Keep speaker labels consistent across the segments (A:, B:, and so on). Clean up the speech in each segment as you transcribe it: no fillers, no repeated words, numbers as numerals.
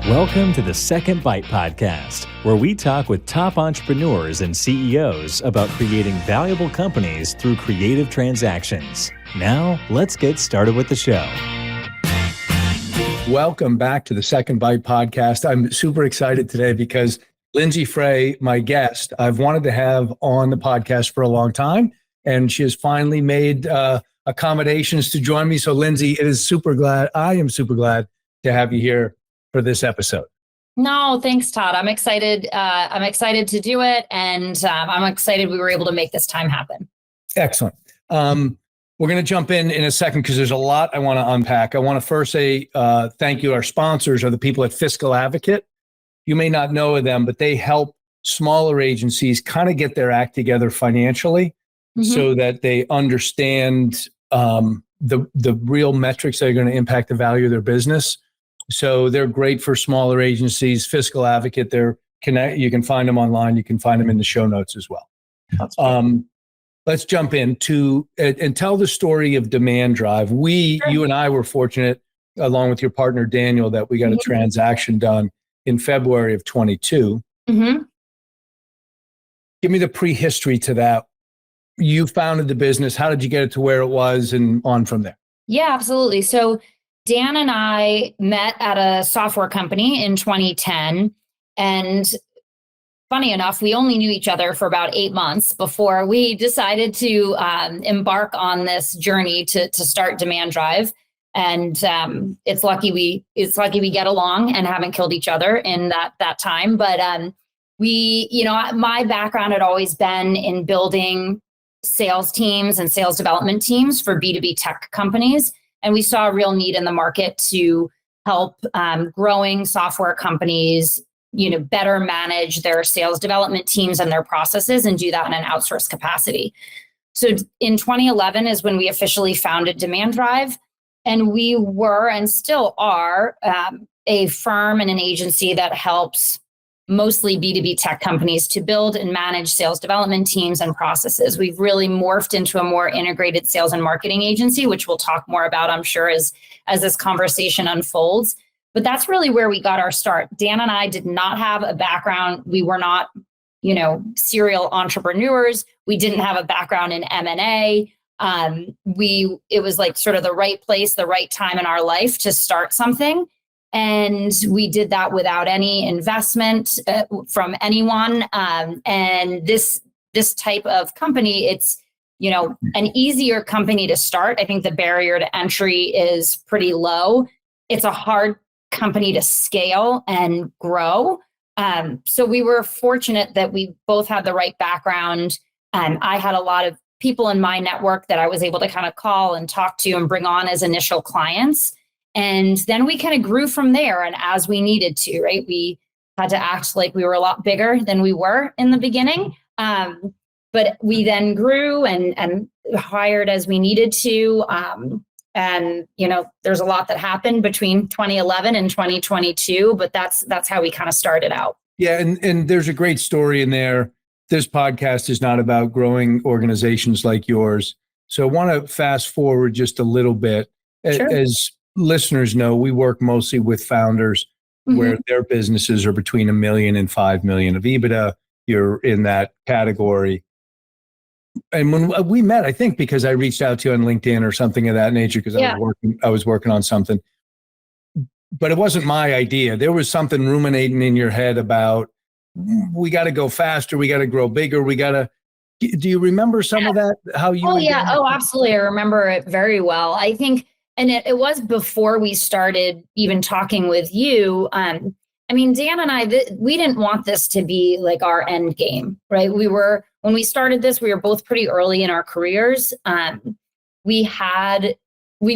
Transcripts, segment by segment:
A: Welcome to the Second Bite Podcast, where we talk with top entrepreneurs and CEOs about creating valuable companies through creative transactions. Now, let's get started with the show.
B: Welcome back to the Second Bite Podcast. I'm super excited today because Lindsay Frey, my guest, I've wanted to have on the podcast for a long time, and she has finally made accommodations to join me. So, Lindsay, I am super glad to have you here for this episode.
C: No, thanks, Todd. I'm excited. I'm excited to do it. And I'm excited we were able to make this time happen.
B: Excellent. We're going to jump in a second because there's a lot I want to unpack. I want to first say thank you. Our sponsors are the people at Fiscal Advocate. You may not know of them, but they help smaller agencies kind of get their act together financially so that they understand the real metrics that are going to impact the value of their business. So they're great for smaller agencies. Fiscal Advocate, you can find them online. You can find them in the show notes as well. Let's jump into and tell the story of demandDrive. You and I were fortunate, along with your partner, Daniel, that we got a transaction done in February of 22. Give me the prehistory to that. You founded the business. How did you get it to where it was and on from there?
C: Yeah, absolutely. So Dan and I met at a software company in 2010. And funny enough, we only knew each other for about 8 months before we decided to embark on this journey to start demandDrive. And it's lucky we get along and haven't killed each other in that time. But my background had always been in building sales teams and sales development teams for B2B tech companies. And we saw a real need in the market to help growing software companies, better manage their sales development teams and their processes and do that in an outsourced capacity. So in 2011 is when we officially founded demandDrive. And we were and still are a firm and an agency that helps mostly B2B tech companies to build and manage sales development teams and processes. We've really morphed into a more integrated sales and marketing agency, which we'll talk more about, I'm sure, as this conversation unfolds. But that's really where we got our start. Dan and I did not have a background. We were not, serial entrepreneurs. We didn't have a background in M&A. It was like sort of the right place, the right time in our life to start something. And we did that without any investment from anyone. And this type of company, it's, an easier company to start. I think the barrier to entry is pretty low. It's a hard company to scale and grow. So we were fortunate that we both had the right background. I had a lot of people in my network that I was able to kind of call and talk to and bring on as initial clients. And then we kind of grew from there. And as we needed to, right, we had to act like we were a lot bigger than we were in the beginning. But we then grew and hired as we needed to. And, there's a lot that happened between 2011 and 2022, but that's how we kind of started out.
B: Yeah. And there's a great story in there. This podcast is not about growing organizations like yours. So I want to fast forward just a little bit.
C: Sure.
B: As listeners know, we work mostly with founders where their businesses are between $1 million and $5 million of EBITDA. You're in that category. And when we met, I think because I reached out to you on LinkedIn or something of that nature, because I was working on something, but it wasn't my idea. There was something ruminating in your head about, we got to go faster. We got to grow bigger. Do you remember some of that? How you?
C: Oh, yeah. Oh, absolutely. I remember it very well. I think, and it was before we started even talking with you. Dan and I, we didn't want this to be like our end game, right? When we started this, we were both pretty early in our careers. We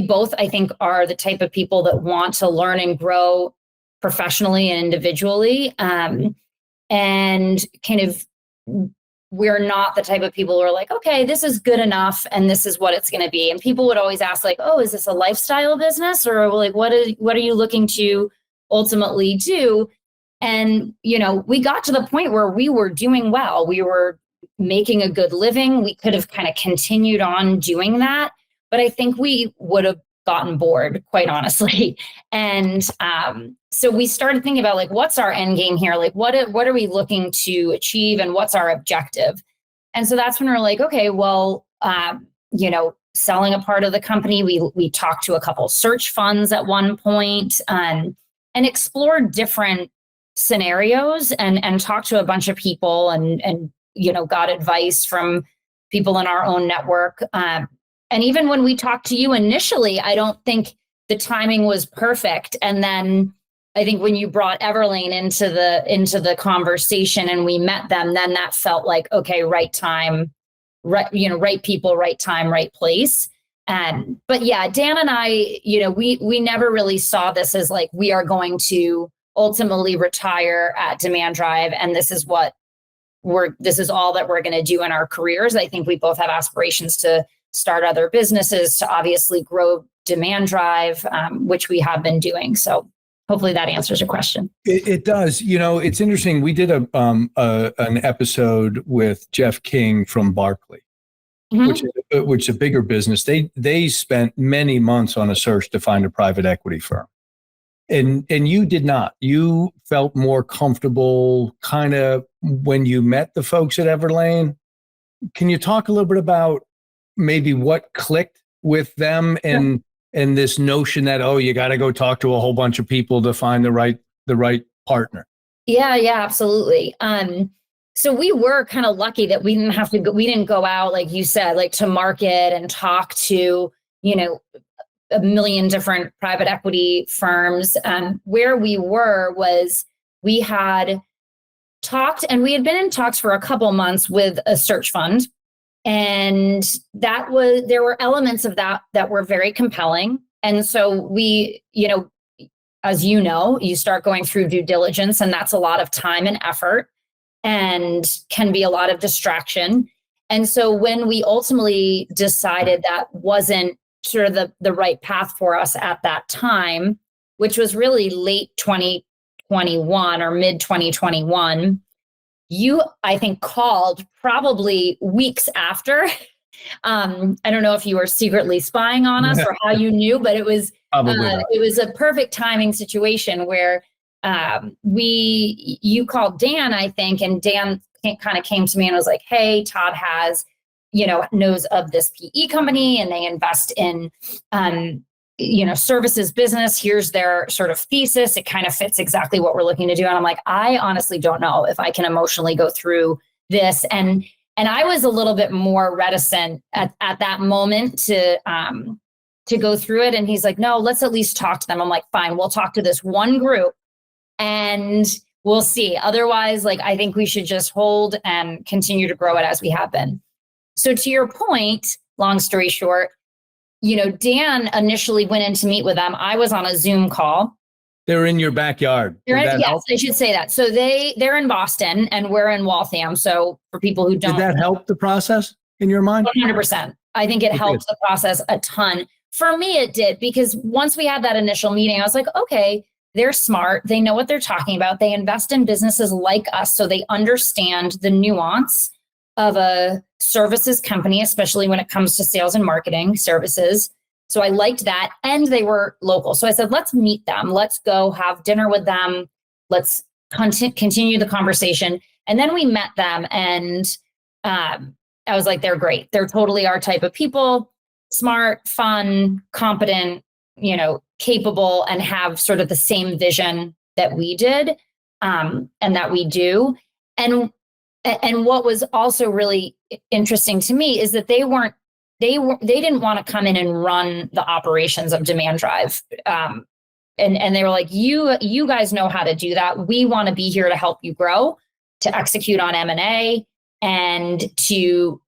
C: both, I think, are the type of people that want to learn and grow professionally and individually. And kind of, we're not the type of people who are like, okay, this is good enough and this is what it's going to be. And people would always ask like, oh, is this a lifestyle business? Or like, what are you looking to ultimately do? And, we got to the point where we were doing well. We were making a good living. We could have kind of continued on doing that. But I think we would have gotten bored, quite honestly. And so we started thinking about like, what's our end game here? Like, what are we looking to achieve and what's our objective? And so that's when we're like, okay, well, selling a part of the company, we talked to a couple search funds at one point, and explored different scenarios and talked to a bunch of people and got advice from people in our own network. And even when we talked to you initially, I don't think the timing was perfect. And then I think when you brought Everlane into the conversation and we met them, then that felt like, okay, right time, right people, right time, right place. But yeah, Dan and I, we never really saw this as like, we are going to ultimately retire at demandDrive, and this is all that we're going to do in our careers. I think we both have aspirations to start other businesses, to obviously grow demandDrive, which we have been doing. So hopefully that answers your question.
B: It does. It's interesting. We did an episode with Jeff King from Barclay, mm-hmm. which is a bigger business. They spent many months on a search to find a private equity firm. And you did not. You felt more comfortable kind of when you met the folks at Everlane. Can you talk a little bit about maybe what clicked with them and this notion that, you got to go talk to a whole bunch of people to find the right partner?
C: Yeah, absolutely. So we were kind of lucky that we didn't go out, like you said, like to market and talk to, a million different private equity firms. Where we were was we had talked, and we had been in talks for a couple months with a search fund. And there were elements of that were very compelling. And so we, as you start going through due diligence, and that's a lot of time and effort and can be a lot of distraction. And so when we ultimately decided that wasn't sort of the right path for us at that time, which was really late 2021 or mid 2021, you, I think, called probably weeks after. I don't know if you were secretly spying on us or how you knew, but it was a perfect timing situation where you called Dan, I think, and Dan kind of came to me and was like, hey, Todd knows of this PE company and they invest in, services business. Here's their sort of thesis. It kind of fits exactly what we're looking to do. And I'm like, I honestly don't know if I can emotionally go through this. And I was a little bit more reticent at that moment to go through it. And he's like, no, let's at least talk to them. I'm like, fine, we'll talk to this one group and we'll see. Otherwise, I think we should just hold and continue to grow it as we have been. So to your point, long story short, Dan initially went in to meet with them. I was on a Zoom call.
B: They're in your backyard.
C: Yes, I should say that. So they're in Boston and we're in Waltham. So for people who don't.
B: Did that help the process in your mind?
C: 100%. I think it helped the process a ton. For me, it did, because once we had that initial meeting, I was like, okay, they're smart. They know what they're talking about. They invest in businesses like us. So they understand the nuance of a services company, especially when it comes to sales and marketing services. So I liked that. And they were local. So I said, let's meet them. Let's go have dinner with them. Let's continue the conversation. And then we met them and I was like, they're great. They're totally our type of people, smart, fun, competent, capable, and have sort of the same vision that we did and that we do. And what was also really interesting to me is that they didn't want to come in and run the operations of demandDrive. And they were like, you guys know how to do that. We want to be here to help you grow, to execute on M&A, and to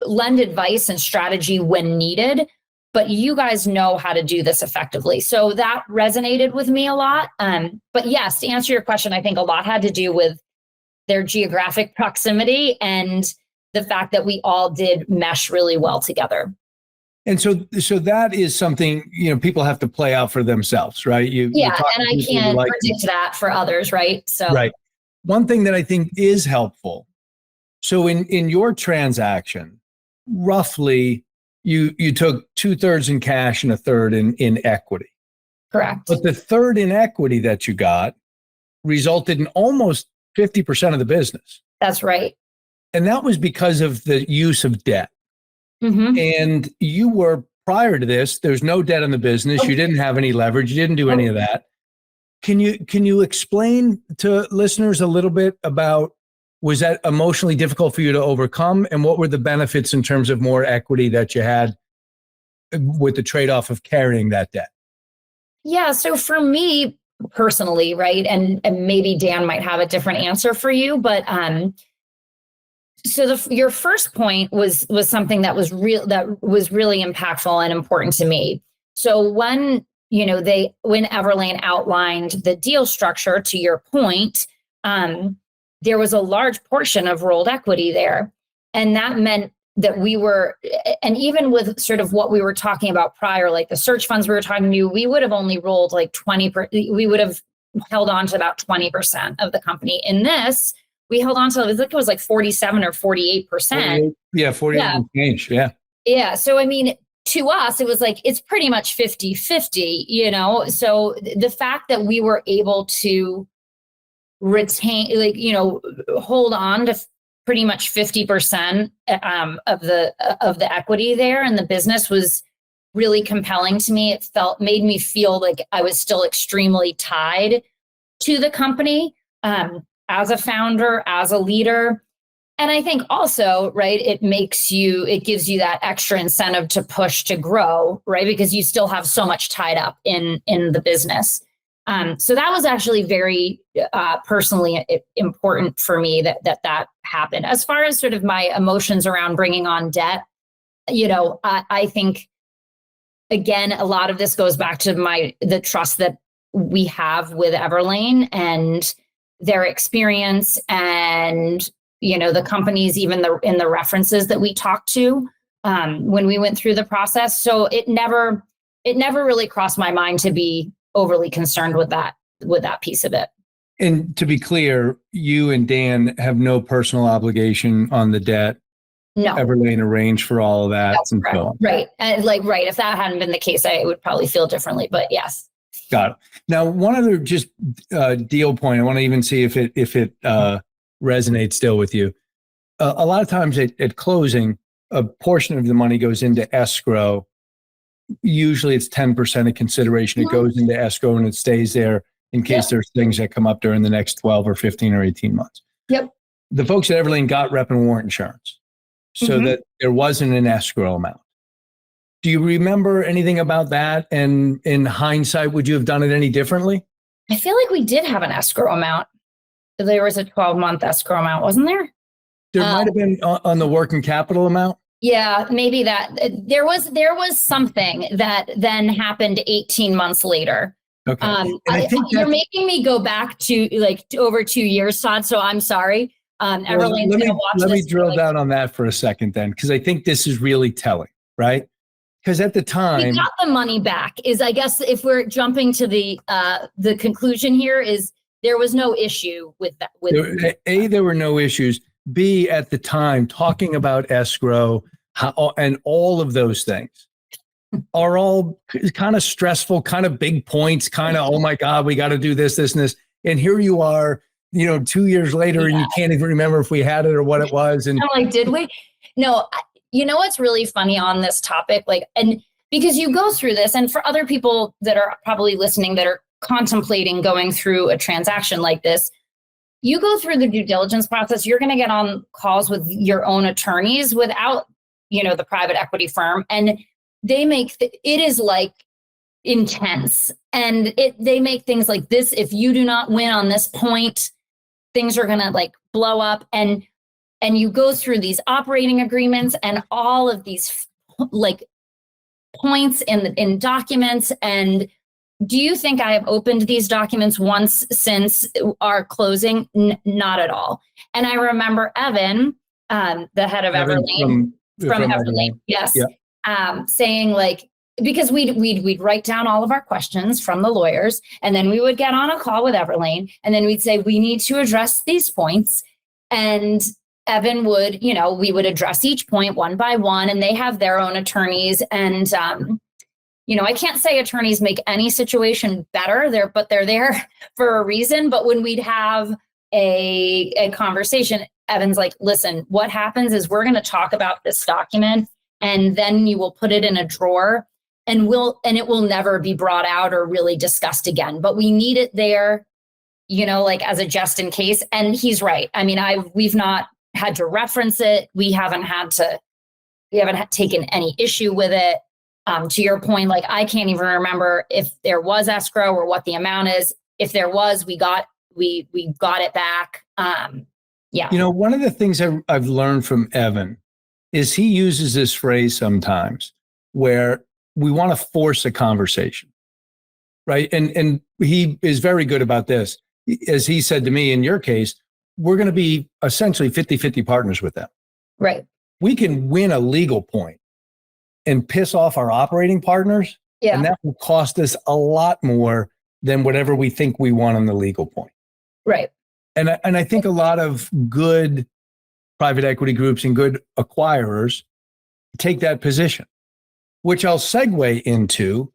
C: lend advice and strategy when needed. But you guys know how to do this effectively. So that resonated with me a lot. But yes, to answer your question, I think a lot had to do with their geographic proximity and the fact that we all did mesh really well together.
B: And so that is something, people have to play out for themselves, right?
C: And I can't predict that for others, right? So
B: right. One thing that I think is helpful. So in your transaction, roughly you took 2/3 in cash and 1/3 in equity.
C: Correct.
B: But the third in equity that you got resulted in almost 50% of the business.
C: That's right.
B: And that was because of the use of debt.
C: Mm-hmm.
B: And you were, prior to this, there's no debt in the business.
C: Okay.
B: You didn't have any leverage. You didn't do any of that. Can you explain to listeners a little bit about, was that emotionally difficult for you to overcome? And what were the benefits in terms of more equity that you had with the trade-off of carrying that debt?
C: Yeah. So for me personally, right, and maybe Dan might have a different answer for you, but so your first point was something that was really impactful and important to me. So when Everlane outlined the deal structure, to your point, there was a large portion of rolled equity there, and that meant that we were, and even with sort of what we were talking about prior, like the search funds we were talking to, we would have only rolled like 20%. We would have held on to about 20% of the company. In this, we held on to, I think it was like 47 or 48%.
B: 48 and change. Yeah.
C: Yeah. So, I mean, to us, it was like, it's pretty much 50-50, So the fact that we were able to retain, hold on to pretty much 50% of the equity there in the business was really compelling to me. It made me feel like I was still extremely tied to the company as a founder, as a leader. And I think also, right, it gives you that extra incentive to push to grow, right? Because you still have so much tied up in the business. So that was actually very personally important for me that happened. As far as sort of my emotions around bringing on debt, I think, again, a lot of this goes back to the trust that we have with Everlane and their experience, and the companies, even in the references that we talked to when we went through the process. So it never really crossed my mind to be overly concerned with that piece of it.
B: And to be clear, you and Dan have no personal obligation on the debt.
C: No.
B: Everlane arranged for all of that.
C: That's
B: and
C: correct.
B: so on.
C: Right. And right. If that hadn't been the case, I would probably feel differently, but yes.
B: Got it. Now, one other just deal point. I want to even see if it resonates still with you. A lot of times at closing, a portion of the money goes into escrow. Usually it's 10% of consideration. It goes into escrow and it stays there in case there's things that come up during the next 12 or 15 or 18 months.
C: Yep.
B: The folks at Everlane got rep and warrant insurance so that there wasn't an escrow amount. Do you remember anything about that? And in hindsight, would you have done it any differently?
C: I feel like we did have an escrow amount. There was a 12-month escrow amount, wasn't there?
B: There might have been on the working capital amount.
C: Yeah, maybe that there was something that then happened 18 months later.
B: Okay.
C: I think you're making me go back to over 2 years, Todd. So I'm sorry. Everlane's going to watch this.
B: Let me drill down on that for a second then, because I think this is really telling, right? Because at the time,
C: we got the money back. Is, I guess, if we're jumping to the conclusion here, is there was no issue with that.
B: There were no issues. B, at the time, talking about escrow and all of those things are all kind of stressful, kind of big points, kind of, oh my God, we got to do this, and this. And here you are, 2 years later, and you can't even remember if we had it or what it was. And
C: I'm like, did we? No, what's really funny on this topic, and because you go through this, and for other people that are probably listening that are contemplating going through a transaction like this, you go through the due diligence process, you're going to get on calls with your own attorneys without, the private equity firm. And they make, it is like intense. And they make things like this. If you do not win on this point, things are going to blow up. And you go through these operating agreements and all of these points in documents. And do you think I have opened these documents once since our closing? Not at all. And I remember Evan, the head of Everlane, from Everlane, yes, saying because we'd write down all of our questions from the lawyers, and then we would get on a call with Everlane, and then we'd say, we need to address these points. And Evan would, we would address each point one by one, and they have their own attorneys. And, I can't say attorneys make any situation better but they're there for a reason. But when we'd have a conversation, Evan's like, listen, what happens is we're going to talk about this document, and then you will put it in a drawer, and it will never be brought out or really discussed again. But we need it there, like as a just in case. And he's right. I mean, we've not had to reference it. We haven't taken any issue with it. To your point, like I can't even remember if there was escrow or what the amount is. If there was, we got it back. Yeah.
B: One of the things I've learned from Evan is he uses this phrase sometimes where we want to force a conversation, right? And he is very good about this. As he said to me, in your case, we're going to be essentially 50-50 partners with them.
C: Right.
B: We can win a legal point and piss off our operating partners. Yeah. And that will cost us a lot more than whatever we think we want on the legal point.
C: Right.
B: And I think a lot of good private equity groups and good acquirers take that position, which I'll segue into.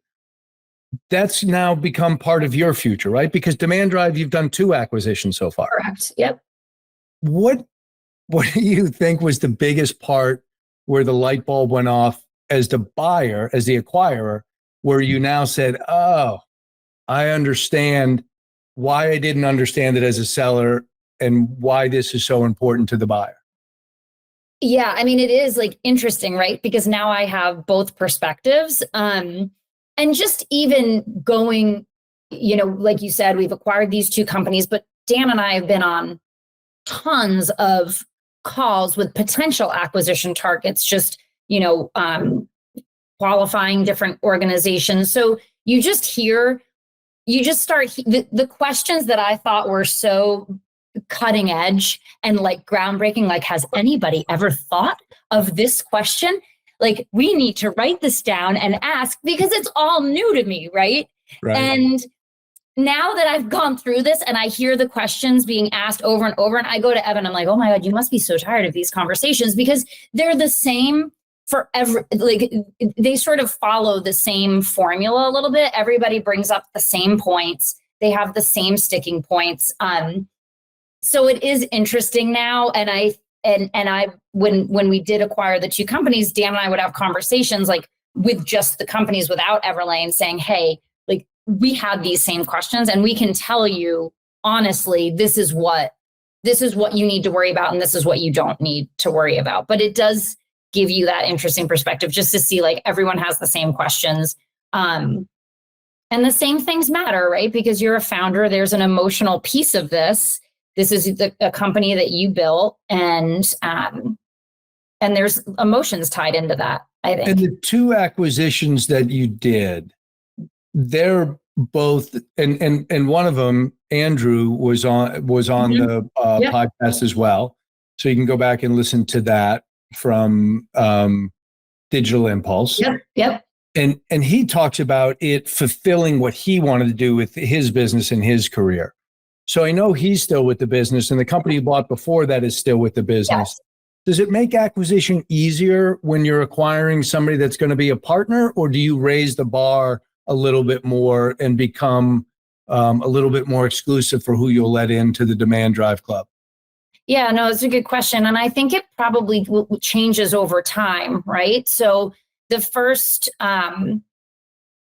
B: That's now become part of your future, right? Because demandDrive, you've done 2 acquisitions so far.
C: Correct. Yep.
B: What do you think was the biggest part where the light bulb went off as the buyer, as the acquirer, where you now said, oh, I understand why I didn't understand it as a seller and why this is so important to the buyer?
C: Yeah, I mean, it is like interesting, right? Because now I have both perspectives. And just even going, like you said, we've acquired these 2 companies, but Dan and I have been on tons of calls with potential acquisition targets, just, qualifying different organizations. So you just start the questions that I thought were so cutting edge and like groundbreaking. Like, has anybody ever thought of this question? Like, we need to write this down and ask because it's all new to me, right? And now that I've gone through this and I hear the questions being asked over and over, and I go to Evan, I'm like, oh my God, you must be so tired of these conversations because they're the same for they sort of follow the same formula a little bit. Everybody brings up the same points. They have the same sticking points. So it is interesting now. And I when we did acquire the 2 companies, Dan and I would have conversations like with just the companies without Everlane saying, hey, like we had these same questions and we can tell you honestly, this is what you need to worry about and this is what you don't need to worry about. But it does give you that interesting perspective just to see like everyone has the same questions. And the same things matter, right? Because you're a founder, there's an emotional piece of this. This is a company that you built, and there's emotions tied into that, I think.
B: And the 2 acquisitions that you did, they're both, and one of them, Andrew, was on the podcast as well. So you can go back and listen to that from Digital Impulse.
C: Yep.
B: And he talks about it fulfilling what he wanted to do with his business and his career. So I know he's still with the business, and the company you bought before that is still with the business. Yes. Does it make acquisition easier when you're acquiring somebody that's going to be a partner, or do you raise the bar a little bit more and become a little bit more exclusive for who you'll let into the demandDrive Club?
C: Yeah, no, it's a good question. And I think it probably changes over time, right? So the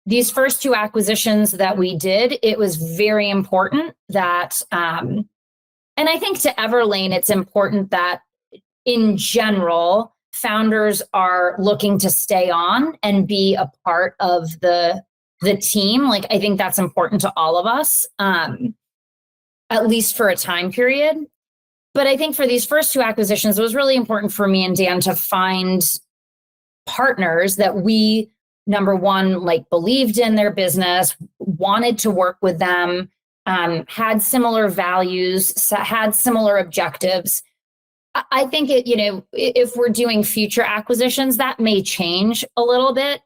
C: these first 2 acquisitions that we did, it was very important that, and I think to Everlane, it's important that in general, founders are looking to stay on and be a part of the team. Like, I think that's important to all of us, at least for a time period. But I think for these first 2 acquisitions, it was really important for me and Dan to find partners that we, number one, like believed in their business, wanted to work with them, had similar values, had similar objectives. I think if we're doing future acquisitions, that may change a little bit.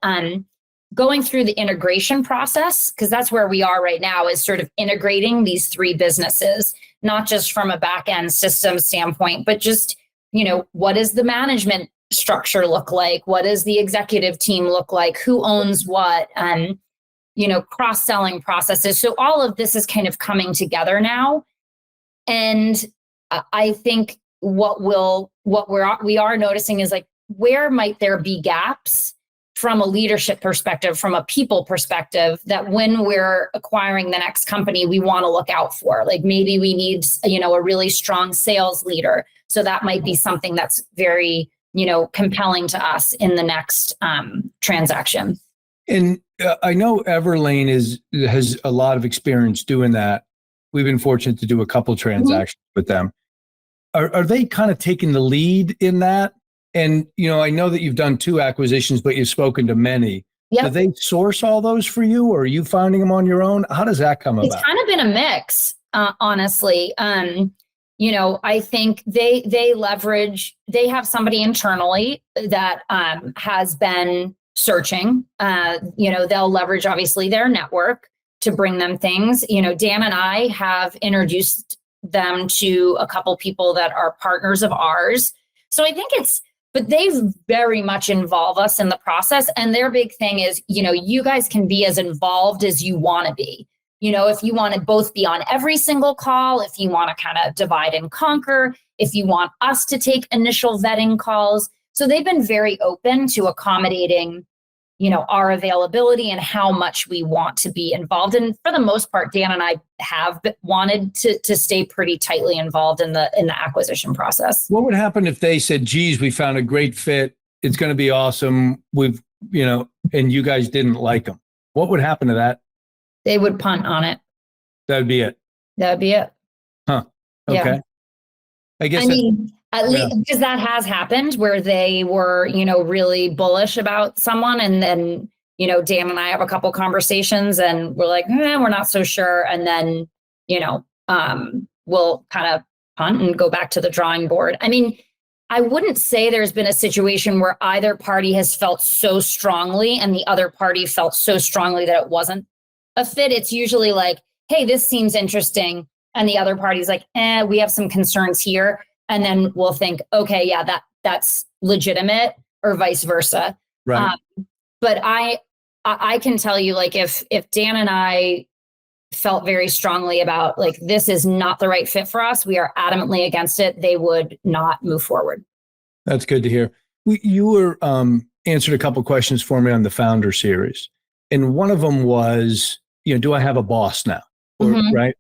C: Going through the integration process, because that's where we are right now, is sort of integrating these 3 businesses, not just from a back end system standpoint, but just what does the management structure look like? What does the executive team look like? Who owns what? And, cross-selling processes. So all of this is kind of coming together now. And I think we are noticing is like, where might there be gaps from a leadership perspective, from a people perspective, that when we're acquiring the next company, we want to look out for? Like maybe we need, a really strong sales leader. So that might be something that's very, compelling to us in the next transaction.
B: And I know Everlane has a lot of experience doing that. We've been fortunate to do a couple transactions with them. Are they kind of taking the lead in that? And, I know that you've done 2 acquisitions, but you've spoken to many. Yep. Do they source all those for you, or are you finding them on your own? How does that come about?
C: It's kind of been a mix, honestly. I think they have somebody internally that has been searching. They'll leverage obviously their network to bring them things. Dan and I have introduced them to a couple people that are partners of ours. So I think but they very much involve us in the process. And their big thing is, you guys can be as involved as you want to be. If you want to both be on every single call, if you want to kind of divide and conquer, if you want us to take initial vetting calls. So they've been very open to accommodating, our availability and how much we want to be involved. And for the most part, Dan and I have wanted to stay pretty tightly involved in the acquisition process.
B: What would happen if they said, geez, we found a great fit, it's going to be awesome, and you guys didn't like them? What would happen to that?
C: They would punt on it.
B: That would be it.
C: That would be it.
B: Huh. Okay.
C: Yeah.
B: I guess.
C: At least because that has happened where they were, really bullish about someone. And then, Dan and I have a couple conversations and we're like, we're not so sure. And then, we'll kind of punt and go back to the drawing board. I mean, I wouldn't say there's been a situation where either party has felt so strongly and the other party felt so strongly that it wasn't a fit. It's usually like, hey, this seems interesting. And the other party's like, we have some concerns here. And then we'll think, okay, yeah, that's legitimate, or vice versa.
B: Right.
C: But I can tell you, like, if Dan and I felt very strongly about, like, this is not the right fit for us, we are adamantly against it, they would not move forward.
B: That's good to hear. You were answered a couple questions for me on the Founder Series. And one of them was, do I have a boss now? Right.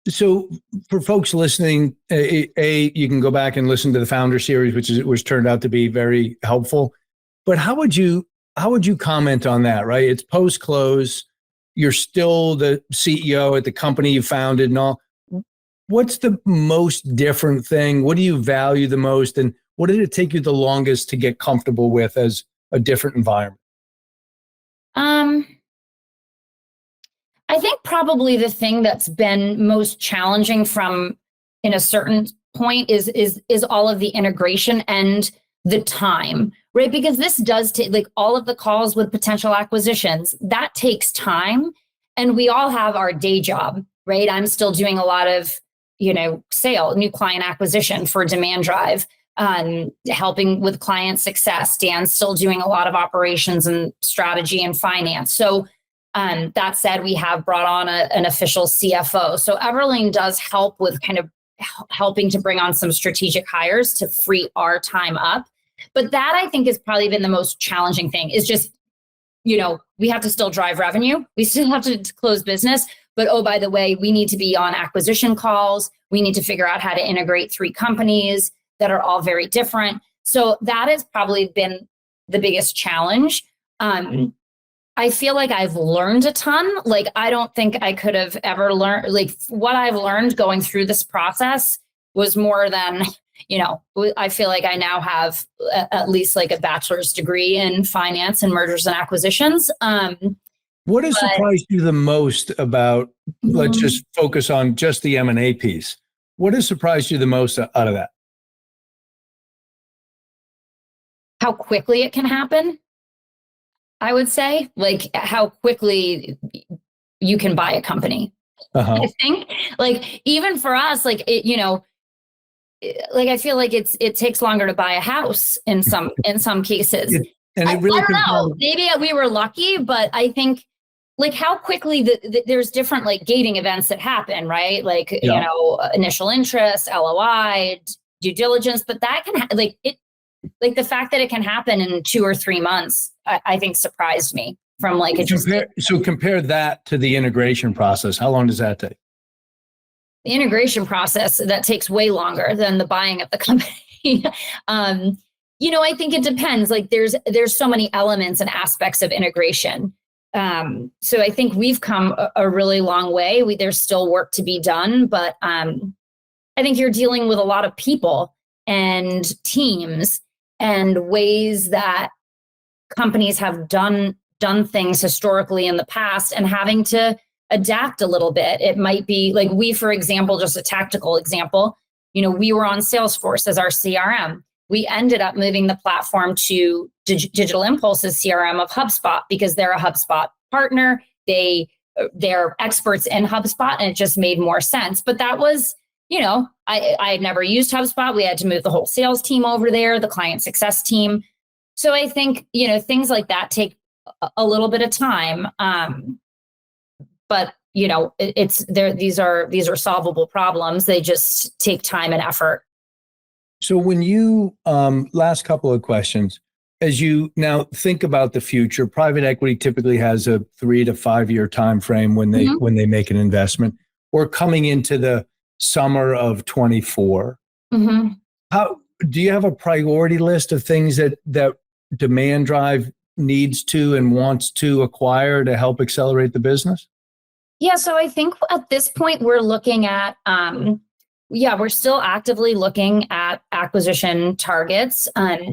B: So for folks listening, you can go back and listen to the Founder Series, which turned out to be very helpful. But how would you comment on that? Right, it's post close. You're still the CEO at the company you founded, and all. What's the most different thing? What do you value the most, and what did it take you the longest to get comfortable with as a different environment?
C: I think probably the thing that's been most challenging from in a certain point is all of the integration and the time, right? Because this does take, like, all of the calls with potential acquisitions, that takes time. And we all have our day job, right? I'm still doing a lot of, new client acquisition for demandDrive, helping with client success. Dan's still doing a lot of operations and strategy and finance. So that said, we have brought on an official CFO. So Everlane does help with kind of helping to bring on some strategic hires to free our time up. But that, I think, has probably been the most challenging thing, is just, we have to still drive revenue. We still have to close business. But, oh, by the way, we need to be on acquisition calls. We need to figure out how to integrate 3 companies that are all very different. So that has probably been the biggest challenge. I feel like I've learned a ton. Like, I don't think I could have ever learned, like, what I've learned going through this process was more than, I feel like I now have at least like a bachelor's degree in finance and mergers and acquisitions.
B: What has surprised you the most about, let's just focus on just the M&A piece. What has surprised you the most out of that?
C: How quickly it can happen. I would say, like, how quickly you can buy a company. I think, like, even for us, like, like, I feel like it takes longer to buy a house in some cases.
B: And it really
C: I don't know. Maybe we were lucky, but I think like how quickly there's different like gating events that happen, right? Like, initial interest, LOI, due diligence, but that can like the fact that it can happen in 2 or 3 months, I think surprised me from like
B: compare that to the integration process. How long does that take?
C: The integration process, that takes way longer than the buying of the company. I think it depends. Like there's so many elements and aspects of integration. So I think we've come a really long way. There's still work to be done, but I think you're dealing with a lot of people and teams and ways that companies have done things historically in the past and having to adapt a little bit. It might be like we, for example, just a tactical example, we were on Salesforce as our CRM. We ended up moving the platform to Digital Impulse's CRM of HubSpot because they're a HubSpot partner. They're experts in HubSpot, and it just made more sense. But that was, I had never used HubSpot. We had to move the whole sales team over there, the client success team. So I think, things like that take a little bit of time. But it's there. These are solvable problems. They just take time and effort.
B: So when you, last couple of questions, as you now think about the future, private equity typically has a 3 to 5 year time frame when they make an investment. We're coming into the summer of 24.
C: Mm-hmm.
B: How do you have a priority list of things that demandDrive needs to and wants to acquire to help accelerate the business?
C: Yeah, so I think at this point we're looking at, we're still actively looking at acquisition targets.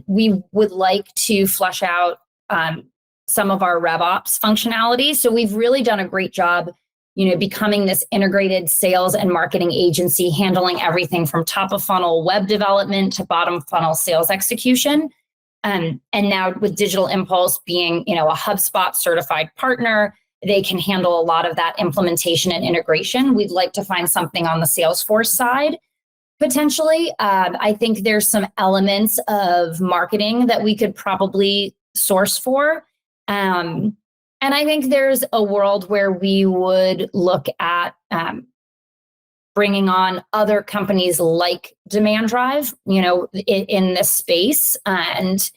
C: We would like to flesh out some of our RevOps functionality. So we've really done a great job, becoming this integrated sales and marketing agency, handling everything from top of funnel web development to bottom funnel sales execution. And now with Digital Impulse being, a HubSpot certified partner, they can handle a lot of that implementation and integration. We'd like to find something on the Salesforce side, potentially. I think there's some elements of marketing that we could probably source for. And I think there's a world where we would look at bringing on other companies like demandDrive, in this space, and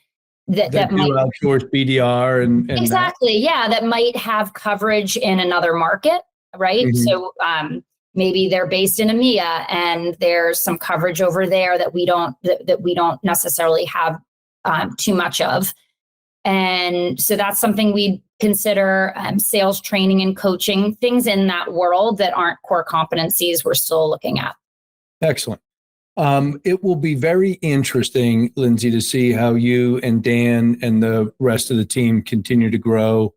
C: that might
B: outsource BDR and
C: exactly, that might have coverage in another market, right? Mm-hmm. So maybe they're based in EMEA, and there's some coverage over there that we don't necessarily have too much of, and so that's something we'd consider. Sales training and coaching, things in that world that aren't core competencies, we're still looking at.
B: Excellent. It will be very interesting, Lindsay, to see how you and Dan and the rest of the team continue to grow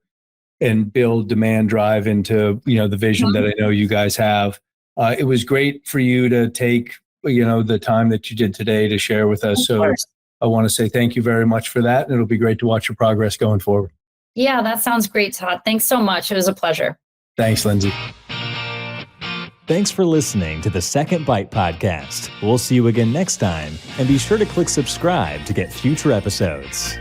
B: and build demandDrive into, the vision that I know you guys have. It was great for you to take, the time that you did today to share with us. So I want to say thank you very much for that. And it'll be great to watch your progress going forward.
C: Yeah, that sounds great, Todd. Thanks so much. It was a pleasure.
B: Thanks, Lindsay.
A: Thanks for listening to the Second Bite podcast. We'll see you again next time, and be sure to click subscribe to get future episodes.